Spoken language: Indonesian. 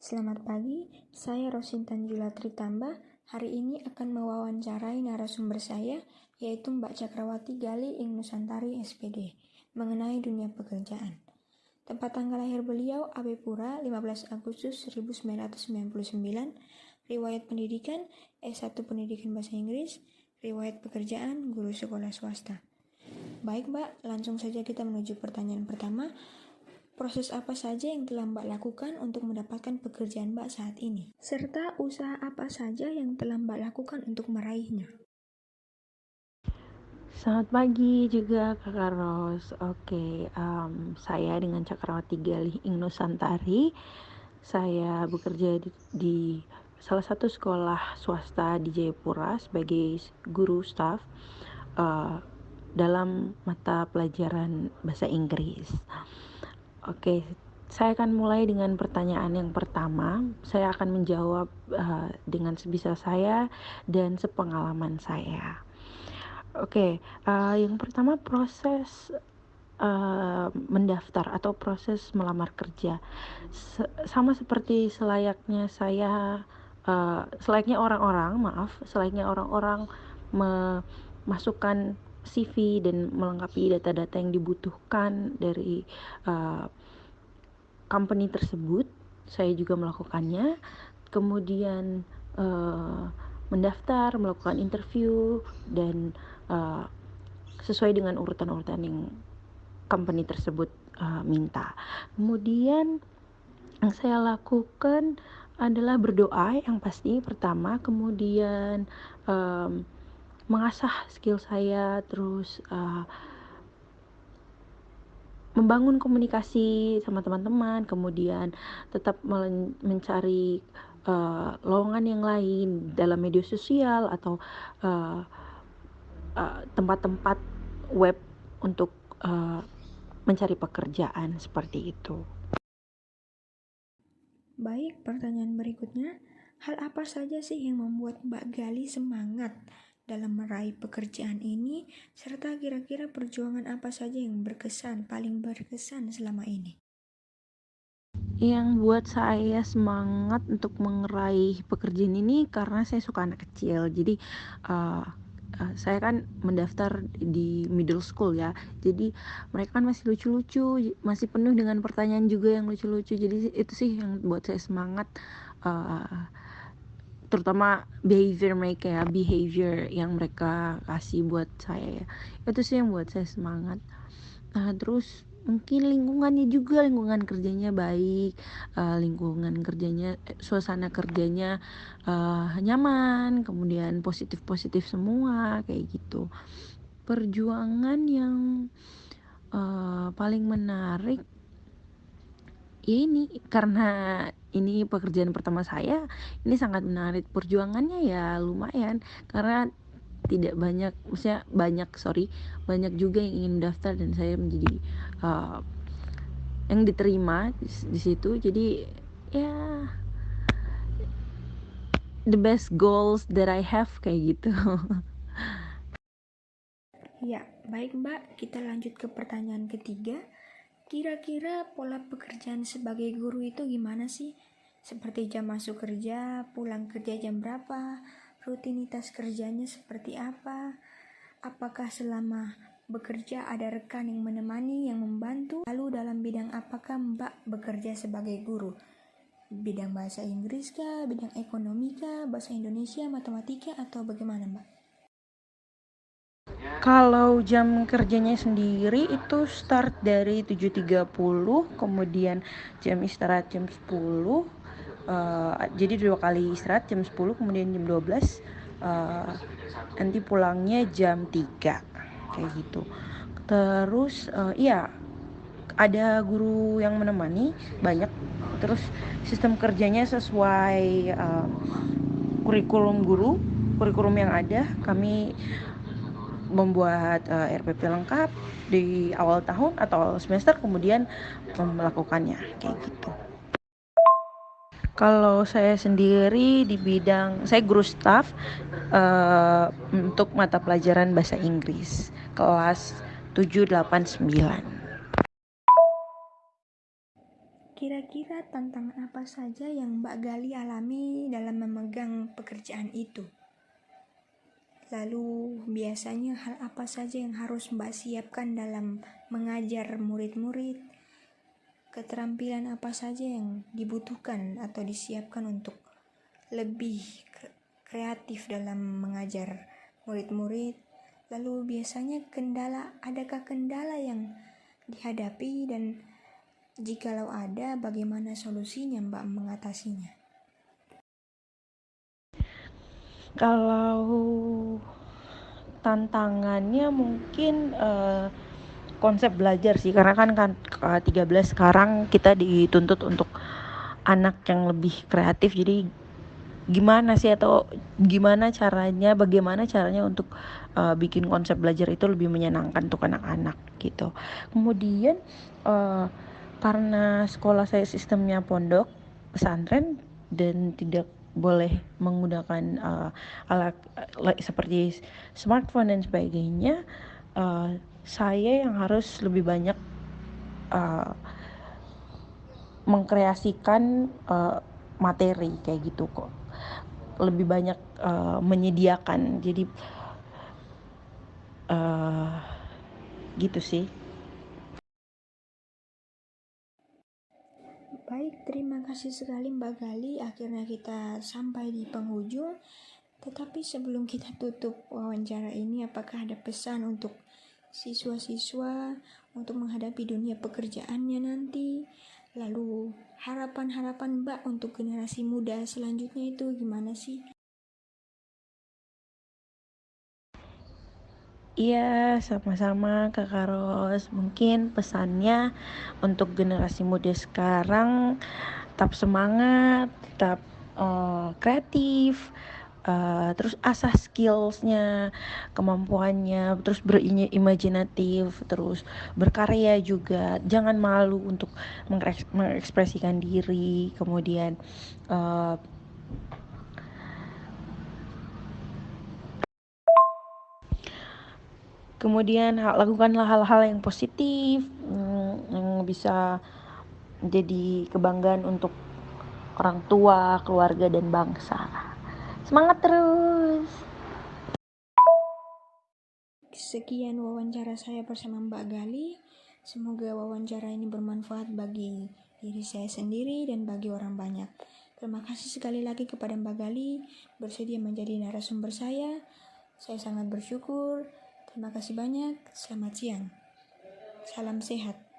Selamat pagi, saya Rosintan Julatri Tambah. Hari ini akan mewawancarai narasumber saya, yaitu Mbak Cakrawati Gali Ing Nusantari SPD, mengenai dunia pekerjaan. Tempat tanggal lahir beliau Abe Pura, 15 Agustus 1999, riwayat pendidikan S1 Pendidikan Bahasa Inggris, riwayat pekerjaan guru sekolah swasta. Baik Mbak, langsung saja kita menuju pertanyaan pertama. Proses apa saja yang telah Mbak lakukan untuk mendapatkan pekerjaan Mbak saat ini? Serta usaha apa saja yang telah Mbak lakukan untuk meraihnya? Selamat pagi juga Kakak Ros. Saya dengan Cakrawati Galih Ing Nusantari. Saya bekerja di salah satu sekolah swasta di Jayapura sebagai guru staff dalam mata pelajaran bahasa Inggris. Saya akan mulai dengan pertanyaan yang pertama. Saya akan menjawab dengan sebisa saya dan sepengalaman saya. Yang pertama proses mendaftar atau proses melamar kerja. Sama seperti selayaknya orang-orang memasukkan CV dan melengkapi data-data yang dibutuhkan dari company tersebut. Saya juga melakukannya. Kemudian mendaftar, melakukan interview, dan sesuai dengan urutan-urutan yang company tersebut minta. Kemudian yang saya lakukan adalah berdoa yang pasti pertama, kemudian mengasah skill saya, terus membangun komunikasi sama teman-teman, kemudian tetap mencari lowongan yang lain dalam media sosial atau tempat-tempat web untuk mencari pekerjaan seperti itu. Baik, pertanyaan berikutnya. Hal apa saja sih yang membuat Mbak Gali semangat dalam meraih pekerjaan ini, serta kira-kira perjuangan apa saja yang paling berkesan selama ini? Yang buat saya semangat untuk meraih pekerjaan ini karena saya suka anak kecil. Jadi saya kan mendaftar di middle school ya. Jadi mereka kan masih lucu-lucu, masih penuh dengan pertanyaan juga yang lucu-lucu. Jadi itu sih yang buat saya semangat, terutama behavior yang mereka kasih buat saya ya. Itu sih yang buat saya semangat. Terus mungkin lingkungan kerjanya baik, suasana kerjanya nyaman, kemudian positif semua kayak gitu. Perjuangan yang paling menarik ya ini, karena ini pekerjaan pertama saya, ini sangat menarik. Perjuangannya ya lumayan karena banyak juga yang ingin daftar dan saya menjadi yang diterima di situ. Jadi ya the best goals that I have kayak gitu. Ya, baik Mbak, kita lanjut ke pertanyaan ketiga. Kira-kira pola pekerjaan sebagai guru itu gimana sih? Seperti jam masuk kerja, pulang kerja jam berapa, rutinitas kerjanya seperti apa? Apakah selama bekerja ada rekan yang menemani, yang membantu? Lalu dalam bidang apakah Mbak bekerja sebagai guru? Bidang bahasa Inggris kah, bidang ekonomi kah, bahasa Indonesia, matematika, atau bagaimana Mbak? Kalau jam kerjanya sendiri itu start dari 7.30, kemudian jam istirahat jam 10. Jadi 2 kali istirahat, jam 10 kemudian jam 12. Nanti pulangnya jam 3 kayak gitu. Terus ada guru yang menemani banyak. Terus sistem kerjanya sesuai kurikulum yang ada. Kami membuat RPP lengkap di awal tahun atau awal semester, kemudian melakukannya kayak gitu. Kalau saya sendiri di bidang, saya guru staff untuk mata pelajaran bahasa Inggris kelas 7, 8, 9. Kira-kira tantangan apa saja yang Mbak Gali alami dalam memegang pekerjaan itu? Lalu biasanya hal apa saja yang harus Mbak siapkan dalam mengajar murid-murid? Keterampilan apa saja yang dibutuhkan atau disiapkan untuk lebih kreatif dalam mengajar murid-murid? Lalu biasanya adakah kendala yang dihadapi, dan jikalau ada, bagaimana solusinya Mbak mengatasinya? Kalau tantangannya mungkin konsep belajar sih, karena kan 13 sekarang kita dituntut untuk anak yang lebih kreatif. Jadi bagaimana caranya untuk bikin konsep belajar itu lebih menyenangkan untuk anak-anak gitu. Kemudian karena sekolah saya sistemnya pondok pesantren dan tidak boleh menggunakan alat seperti smartphone dan sebagainya, saya yang harus lebih banyak mengkreasikan materi kayak gitu kok, lebih banyak menyediakan. Jadi gitu sih. Baik, terima kasih sekali Mbak Gali. Akhirnya kita sampai di penghujung. Tetapi sebelum kita tutup wawancara ini, apakah ada pesan untuk siswa-siswa untuk menghadapi dunia pekerjaannya nanti? Lalu harapan-harapan Mbak untuk generasi muda selanjutnya itu gimana sih? Iya, sama-sama Kak Ros. Mungkin pesannya untuk generasi muda sekarang, tetap semangat, tetap kreatif, terus asah skillsnya, kemampuannya, terus berimajinatif, terus berkarya juga. Jangan malu untuk mengekspresikan diri. Kemudian lakukanlah hal-hal yang positif, yang bisa menjadi kebanggaan untuk orang tua, keluarga, dan bangsa. Semangat terus! Sekian wawancara saya bersama Mbak Gali. Semoga wawancara ini bermanfaat bagi diri saya sendiri dan bagi orang banyak. Terima kasih sekali lagi kepada Mbak Gali bersedia menjadi narasumber saya. Saya sangat bersyukur. Terima kasih banyak. Selamat siang. Salam sehat.